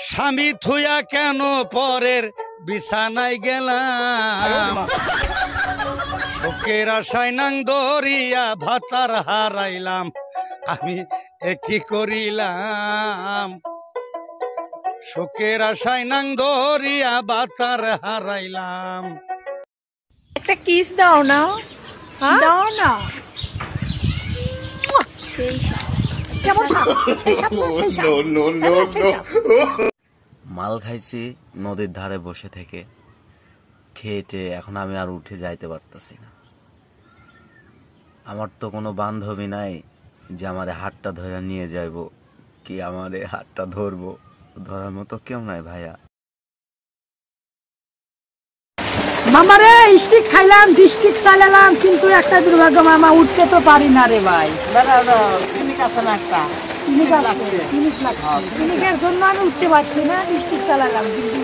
স্বামী থুয়া কেন পরের বিছানায় গেলাম শোকের আশায় নাং দরিয়া ভাতার হারাইলাম আমি একই করিলাম শোকের আশায় নাং দরিয়া ভাতার হারাইলাম। একটা কিস দাও না, দাও না। মাল খাইছি নদীর ধারে বসে থেকে, খেয়েটে এখন আমি আর উঠে যাইতে পারতাছি না। আমার তো কোনো বান্ধবী নাই যে আমারে হাতটা ধরে নিয়ে যাইব, কি আমারে হাতটা ধরবো, ধরার মতো কেউ নাই ভাইয়া। মামারে স্টিক খাইলাম, ডিস্ট্রিক্ট চালালাম, কিন্তু একটা দুর্ভাগ্য মামা, উঠতে তো পারি না রে ভাই। ক্লিনিকের জন্য আমি উঠতে পারছি না, ডিস্ট্রিক্ট চালালাম কিন্তু